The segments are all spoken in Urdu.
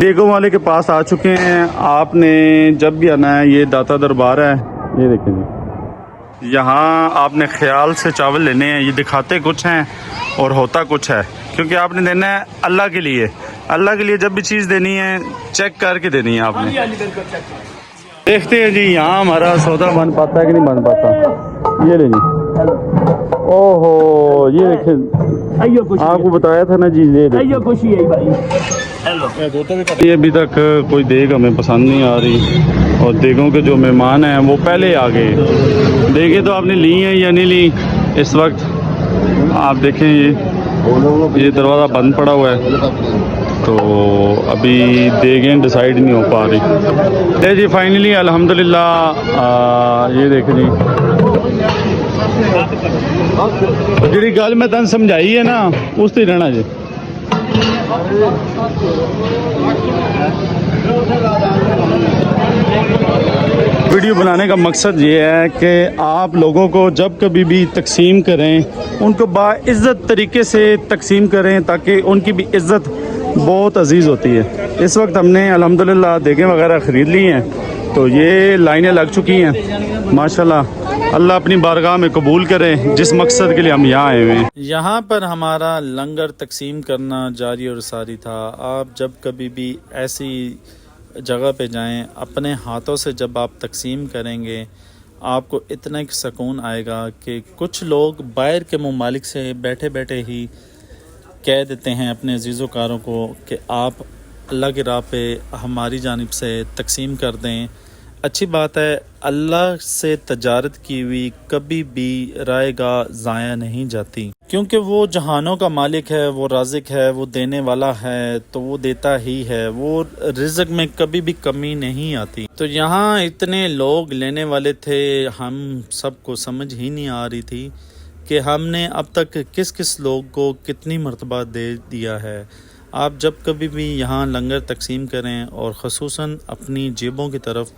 دیگوں والے کے پاس آ چکے ہیں. آپ نے جب بھی آنا ہے یہ داتا دربار ہے. یہ دیکھیں جی, یہاں آپ نے خیال سے چاول لینے ہیں. یہ دکھاتے کچھ ہیں اور ہوتا کچھ ہے, کیونکہ آپ نے دینا ہے اللہ کے لیے. اللہ کے لیے جب بھی چیز دینی ہے چیک کر کے دینی ہے آپ نے. دیکھتے ہیں جی یہاں ہمارا سودا بن پاتا ہے کہ نہیں بن پاتا. یہ لے جی. او ہو, یہ دیکھیں آپ کو بتایا تھا نا جی. یہ ابھی تک کوئی دیگ ہمیں پسند نہیں آ رہی, اور دیگوں کے جو مہمان ہیں وہ پہلے آ گئے. دیگیں تو آپ نے لی ہیں یا نہیں لی اس وقت آپ دیکھیں. یہ دروازہ بند پڑا ہوا ہے تو ابھی دیگیں ڈیسائیڈ نہیں ہو پا رہی. جی فائنلی الحمدللہ. یہ دیکھیں جی, جی گل میں تن سمجھائی ہے نا اس سے رہنا جی. ویڈیو بنانے کا مقصد یہ ہے کہ آپ لوگوں کو جب کبھی بھی تقسیم کریں ان کو باعزت طریقے سے تقسیم کریں, تاکہ ان کی بھی عزت بہت عزیز ہوتی ہے. اس وقت ہم نے الحمدللہ دیگیں وغیرہ خرید لی ہیں, تو یہ لائنیں لگ چکی ہیں ماشاءاللہ. اللہ اپنی بارگاہ میں قبول کرے جس مقصد کے لیے ہم یہاں آئے ہوئے ہیں. یہاں پر ہمارا لنگر تقسیم کرنا جاری اور ساری تھا. آپ جب کبھی بھی ایسی جگہ پہ جائیں اپنے ہاتھوں سے جب آپ تقسیم کریں گے آپ کو اتنا ایک سکون آئے گا کہ کچھ لوگ باہر کے ممالک سے بیٹھے بیٹھے ہی کہہ دیتے ہیں اپنے عزیز و کاروں کو کہ آپ اللہ کی راہ پہ ہماری جانب سے تقسیم کر دیں. اچھی بات ہے, اللہ سے تجارت کی ہوئی کبھی بھی رائے گاہ ضائع نہیں جاتی, کیونکہ وہ جہانوں کا مالک ہے, وہ رازق ہے, وہ دینے والا ہے تو وہ دیتا ہی ہے. وہ رزق میں کبھی بھی کمی نہیں آتی. تو یہاں اتنے لوگ لینے والے تھے, ہم سب کو سمجھ ہی نہیں آ رہی تھی کہ ہم نے اب تک کس کس لوگ کو کتنی مرتبہ دے دیا ہے. آپ جب کبھی بھی یہاں لنگر تقسیم کریں اور خصوصاً اپنی جیبوں کی طرف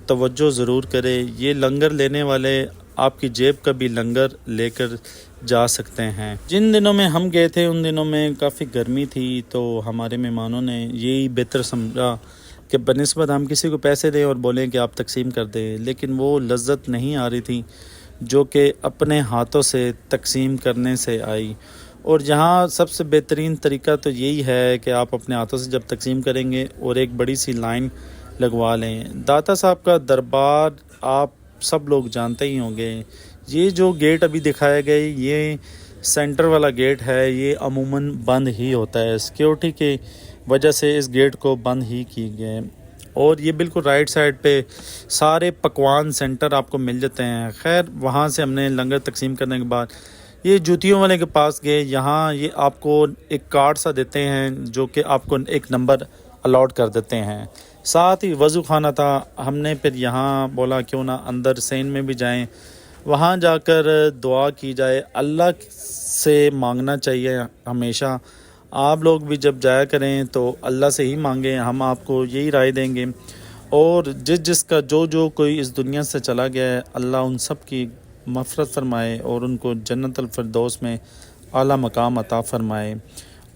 توجہ ضرور کرے. یہ لنگر لینے والے آپ کی جیب کا بھی لنگر لے کر جا سکتے ہیں. جن دنوں میں ہم گئے تھے ان دنوں میں کافی گرمی تھی, تو ہمارے مہمانوں نے یہی بہتر سمجھا کہ بنسبت ہم کسی کو پیسے دیں اور بولیں کہ آپ تقسیم کر دیں, لیکن وہ لذت نہیں آ رہی تھی جو کہ اپنے ہاتھوں سے تقسیم کرنے سے آئی. اور یہاں سب سے بہترین طریقہ تو یہی ہے کہ آپ اپنے ہاتھوں سے جب تقسیم کریں گے اور ایک بڑی سی لائن لگوا لیں. داتا صاحب کا دربار آپ سب لوگ جانتے ہی ہوں گے. یہ جو گیٹ ابھی دکھایا گیا یہ سینٹر والا گیٹ ہے, یہ عموماً بند ہی ہوتا ہے. سیکیورٹی کی وجہ سے اس گیٹ کو بند ہی کی گئے. اور یہ بالکل رائٹ سائڈ پہ سارے پکوان سینٹر آپ کو مل جاتے ہیں. خیر وہاں سے ہم نے لنگر تقسیم کرنے کے بعد یہ جوتیوں والے کے پاس گئے. یہاں یہ آپ کو ایک کارڈ سا دیتے ہیں جو کہ آپ کو ایک نمبر الاٹ کر دیتے ہیں. ساتھ ہی وضو خانہ تھا. ہم نے پھر یہاں بولا کیوں نہ اندر سین میں بھی جائیں, وہاں جا کر دعا کی جائے. اللہ سے مانگنا چاہیے ہمیشہ. آپ لوگ بھی جب جایا کریں تو اللہ سے ہی مانگیں, ہم آپ کو یہی رائے دیں گے. اور جس کا جو کوئی اس دنیا سے چلا گیا ہے اللہ ان سب کی مغفرت فرمائے اور ان کو جنت الفردوس میں اعلیٰ مقام عطا فرمائے.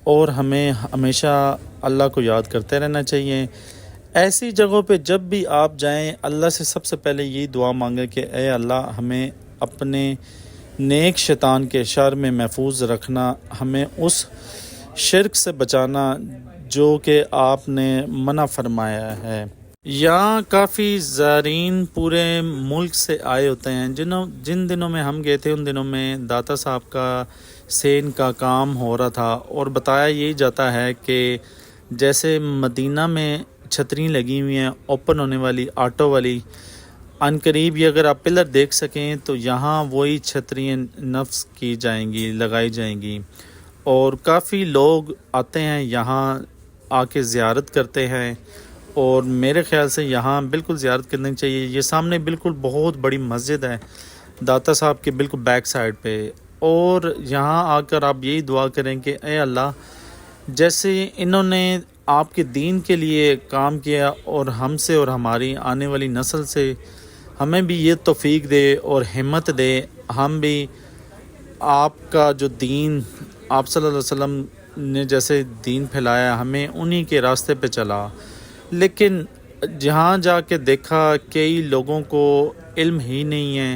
اور ہمیں ہمیشہ اللہ کو یاد کرتے رہنا چاہیے. ایسی جگہوں پہ جب بھی آپ جائیں اللہ سے سب سے پہلے یہی دعا مانگیں کہ اے اللہ ہمیں اپنے نیک شیطان کے شر میں محفوظ رکھنا, ہمیں اس شرک سے بچانا جو کہ آپ نے منع فرمایا ہے. یہاں کافی زائرین پورے ملک سے آئے ہوتے ہیں. جن دنوں میں ہم گئے تھے ان دنوں میں داتا صاحب کا سین کا کام ہو رہا تھا, اور بتایا یہی جاتا ہے کہ جیسے مدینہ میں چھتری لگی ہوئی ہیں اوپن ہونے والی آٹو والی, عن قریب یہ اگر آپ پلر دیکھ سکیں تو یہاں وہی چھتریاں نفس کی جائیں گی, لگائی جائیں گی. اور کافی لوگ آتے ہیں یہاں آ کے زیارت کرتے ہیں, اور میرے خیال سے یہاں بالکل زیارت کرنی چاہیے. یہ سامنے بالکل بہت بڑی مسجد ہے داتا صاحب کے بالکل بیک سائڈ پہ, اور یہاں آ کر آپ یہی دعا کریں کہ اے اللہ جیسے انہوں نے آپ کے دین کے لیے کام کیا اور ہم سے اور ہماری آنے والی نسل سے ہمیں بھی یہ توفیق دے اور ہمت دے, ہم بھی آپ کا جو دین آپ صلی اللہ علیہ وسلم نے جیسے دین پھیلایا ہمیں انہی کے راستے پہ چلا، لیکن جہاں جا کے دیکھا کئی لوگوں کو علم ہی نہیں ہے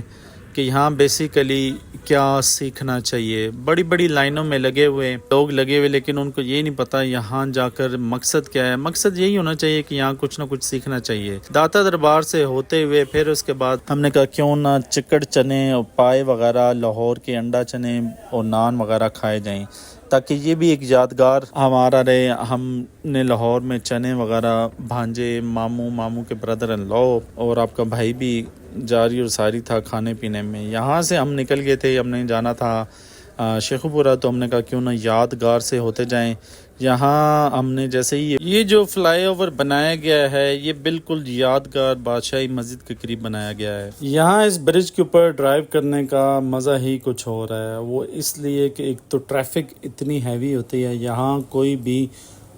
کہ یہاں بیسیکلی کیا سیکھنا چاہیے۔ بڑی بڑی لائنوں میں لگے ہوئے لوگ لگے ہوئے، لیکن ان کو یہ نہیں پتہ یہاں جا کر مقصد کیا ہے۔ مقصد یہی ہونا چاہیے کہ یہاں کچھ نہ کچھ سیکھنا چاہیے۔ داتا دربار سے ہوتے ہوئے پھر اس کے بعد ہم نے کہا کیوں نہ چکڑ چنے اور پائے وغیرہ، لاہور کے انڈا چنے اور نان وغیرہ کھائے جائیں، تاکہ یہ بھی ایک یادگار ہمارا رہے۔ ہم نے لاہور میں چنے وغیرہ، بھانجے، ماموں کے بردر ان لا اور آپ کا بھائی بھی جاری اور ساری تھا کھانے پینے میں۔ یہاں سے ہم نکل گئے تھے، ہم نے جانا تھا شیخو پورہ، تو ہم نے کہا کیوں نہ یادگار سے ہوتے جائیں۔ یہاں ہم نے جیسے ہی یہ جو فلائی اوور بنایا گیا ہے، یہ بالکل یادگار بادشاہی مسجد کے قریب بنایا گیا ہے۔ یہاں اس برج کے اوپر ڈرائیو کرنے کا مزہ ہی کچھ ہو رہا ہے، وہ اس لیے کہ ایک تو ٹریفک اتنی ہیوی ہوتی ہے، یہاں کوئی بھی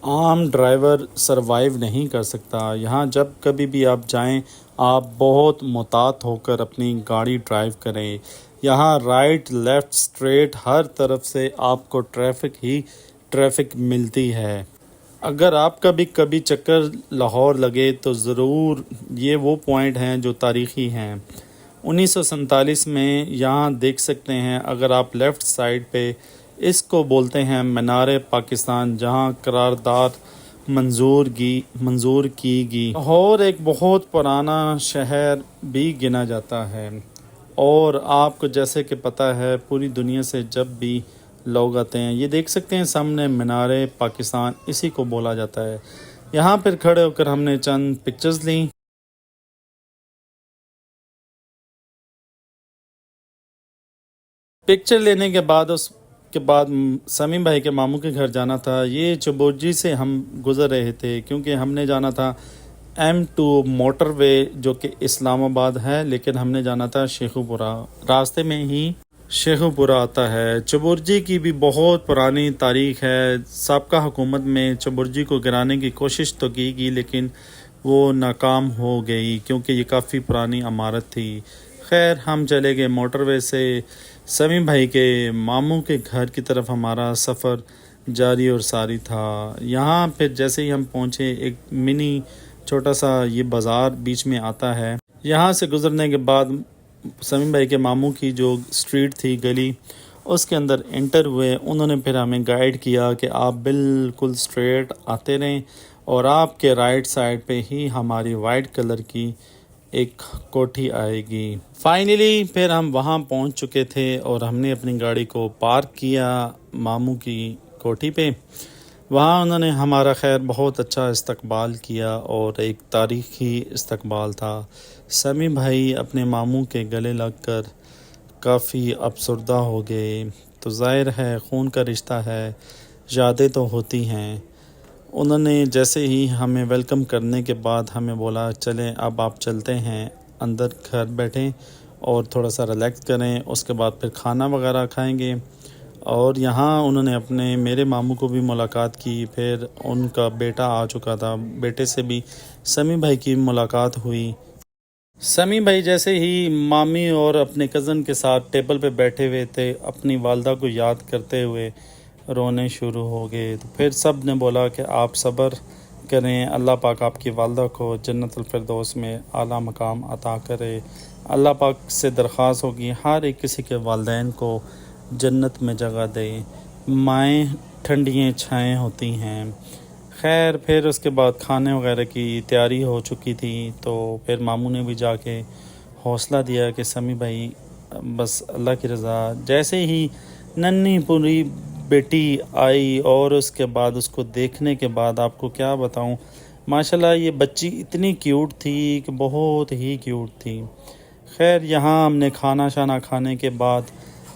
عام ڈرائیور سروائیو نہیں کر سکتا۔ یہاں جب کبھی بھی آپ جائیں، آپ بہت محتاط ہو کر اپنی گاڑی ڈرائیو کریں۔ یہاں رائٹ لیفٹ اسٹریٹ ہر طرف سے آپ کو ٹریفک ہی ٹریفک ملتی ہے۔ اگر آپ کا بھی کبھی چکر لاہور لگے تو ضرور یہ وہ پوائنٹ ہیں جو تاریخی ہیں۔ 1947 میں یہاں دیکھ سکتے ہیں، اگر آپ لیفٹ سائیڈ پہ، اس کو بولتے ہیں مینار پاکستان، جہاں قرارداد منظور کی گئی۔ لاہور ایک بہت پرانا شہر بھی گنا جاتا ہے، اور آپ کو جیسے کہ پتہ ہے پوری دنیا سے جب بھی لوگ آتے ہیں، یہ دیکھ سکتے ہیں سامنے مینار پاکستان، اسی کو بولا جاتا ہے۔ یہاں پھر کھڑے ہو کر ہم نے چند پکچرز لیں۔ پکچر لینے کے بعد سمیم بھائی کے ماموں کے گھر جانا تھا۔ یہ چبورجی سے ہم گزر رہے تھے، کیونکہ ہم نے جانا تھا M2 موٹر وے، جو کہ اسلام آباد ہے، لیکن ہم نے جانا تھا شیخو پورہ۔ راستے میں ہی شیخو پورہ آتا ہے۔ چبورجی کی بھی بہت پرانی تاریخ ہے۔ سابقہ حکومت میں چبورجی کو گرانے کی کوشش تو کی گئی، لیکن وہ ناکام ہو گئی، کیونکہ یہ کافی پرانی عمارت تھی۔ خیر ہم چلے گئے موٹر وے سے۔ سمیم بھائی کے ماموں کے گھر کی طرف ہمارا سفر جاری اور ساری تھا۔ یہاں پھر جیسے ہی ہم پہنچے، ایک منی چھوٹا سا یہ بازار بیچ میں آتا ہے۔ یہاں سے گزرنے کے بعد سمیم بھائی کے ماموں کی جو سٹریٹ تھی، گلی، اس کے اندر انٹر ہوئے۔ انہوں نے پھر ہمیں گائیڈ کیا کہ آپ بالکل سٹریٹ آتے رہیں، اور آپ کے رائٹ سائڈ پہ ہی ہماری وائٹ کلر کی ایک کوٹھی آئے گی۔ فائنلی پھر ہم وہاں پہنچ چکے تھے، اور ہم نے اپنی گاڑی کو پارک کیا ماموں کی کوٹھی پہ۔ وہاں انہوں نے ہمارا خیر بہت اچھا استقبال کیا، اور ایک تاریخی استقبال تھا۔ سمیم بھائی اپنے ماموں کے گلے لگ کر کافی افسردہ ہو گئے۔ تو ظاہر ہے خون کا رشتہ ہے، یادیں تو ہوتی ہیں۔ انہوں نے جیسے ہی ہمیں ویلکم کرنے کے بعد ہمیں بولا چلیں اب آپ چلتے ہیں اندر، گھر بیٹھیں اور تھوڑا سا ریلیکس کریں، اس کے بعد پھر کھانا وغیرہ کھائیں گے۔ اور یہاں انہوں نے میرے ماموں کو بھی ملاقات کی، پھر ان کا بیٹا آ چکا تھا، بیٹے سے بھی سمیم بھائی کی ملاقات ہوئی۔ سمیم بھائی جیسے ہی مامی اور اپنے کزن کے ساتھ ٹیبل پہ بیٹھے ہوئے تھے، اپنی والدہ کو یاد کرتے ہوئے رونے شروع ہو گئے۔ تو پھر سب نے بولا کہ آپ صبر کریں، اللہ پاک آپ کی والدہ کو جنت الفردوس میں اعلیٰ مقام عطا کرے۔ اللہ پاک سے درخواست ہوگی ہر ایک کسی کے والدین کو جنت میں جگہ دے، مائیں ٹھنڈیاں چھائیں ہوتی ہیں۔ خیر پھر اس کے بعد کھانے وغیرہ کی تیاری ہو چکی تھی، تو پھر ماموں نے بھی جا کے حوصلہ دیا کہ سمیم بھائی بس اللہ کی رضا۔ جیسے ہی ننھی پوری بیٹی آئی، اور اس کے بعد اس کو دیکھنے کے بعد آپ کو کیا بتاؤں، ماشاءاللہ یہ بچی اتنی کیوٹ تھی کہ بہت ہی کیوٹ تھی۔ خیر یہاں ہم نے کھانا شانا کھانے کے بعد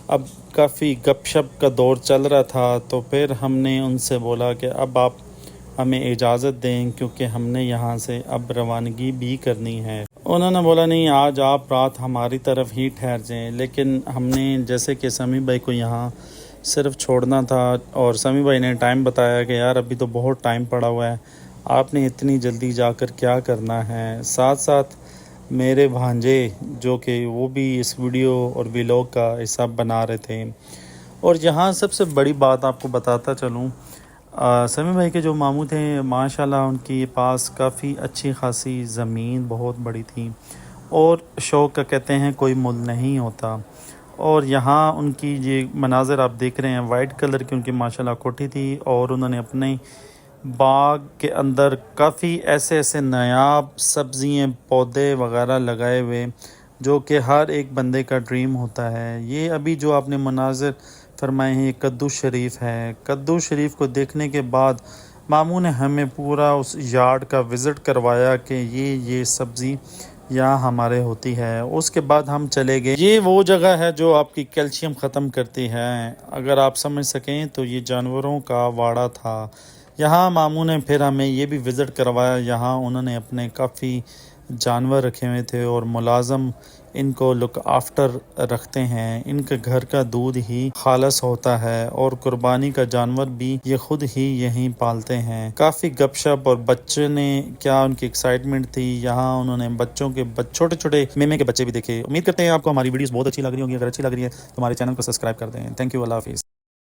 اب کافی گپ شپ کا دور چل رہا تھا، تو پھر ہم نے ان سے بولا کہ اب آپ ہمیں اجازت دیں، کیونکہ ہم نے یہاں سے اب روانگی بھی کرنی ہے۔ انہوں نے بولا نہیں، آج آپ رات ہماری طرف ہی ٹھہر جائیں، لیکن ہم نے جیسے کہ سمیم بھائی کو یہاں صرف چھوڑنا تھا، اور سمیم بھائی نے ٹائم بتایا کہ یار ابھی تو بہت ٹائم پڑا ہوا ہے، آپ نے اتنی جلدی جا کر کیا کرنا ہے۔ ساتھ ساتھ میرے بھانجے جو کہ وہ بھی اس ویڈیو اور ویلاگ کا حصہ بنا رہے تھے۔ اور یہاں سب سے بڑی بات آپ کو بتاتا چلوں سمیع بھائی کے جو ماموں تھے ماشاءاللہ ان کے پاس کافی اچھی خاصی زمین بہت بڑی تھی اور شوق کا کہتے ہیں کوئی مل نہیں ہوتا. اور یہاں ان کی یہ مناظر آپ دیکھ رہے ہیں وائٹ کلر کی ان کی ماشاءاللہ کوٹھی تھی اور انہوں نے اپنے باغ کے اندر کافی ایسے نایاب سبزیاں پودے وغیرہ لگائے ہوئے جو کہ ہر ایک بندے کا ڈریم ہوتا ہے. یہ ابھی جو آپ نے مناظر فرمائے ہیں یہ کدو شریف ہے. کدو شریف کو دیکھنے کے بعد ماموں نے ہمیں پورا اس یارڈ کا وزٹ کروایا کہ یہ سبزی یہاں ہمارے ہوتی ہے. اس کے بعد ہم چلے گئے. یہ وہ جگہ ہے جو آپ کی کیلشیم ختم کرتی ہے. اگر آپ سمجھ سکیں تو یہ جانوروں کا واڑہ تھا. یہاں ماموں نے پھر ہمیں یہ بھی وزٹ کروایا. یہاں انہوں نے اپنے کافی جانور رکھے ہوئے تھے اور ملازم ان کو لک آفٹر رکھتے ہیں. ان کے گھر کا دودھ ہی خالص ہوتا ہے اور قربانی کا جانور بھی یہ خود ہی یہیں پالتے ہیں. کافی گپ شپ اور بچے نے کیا ان کی ایکسائٹمنٹ تھی. یہاں انہوں نے بچوں کے چھوٹے میمے کے بچے بھی دیکھے. امید کرتے ہیں آپ کو ہماری ویڈیوز بہت اچھی لگ رہی ہوں گی. اگر اچھی لگ رہی ہے تو ہمارے چینل کو سبسکرائب کر دیں. Thank you. اللہ حافظ.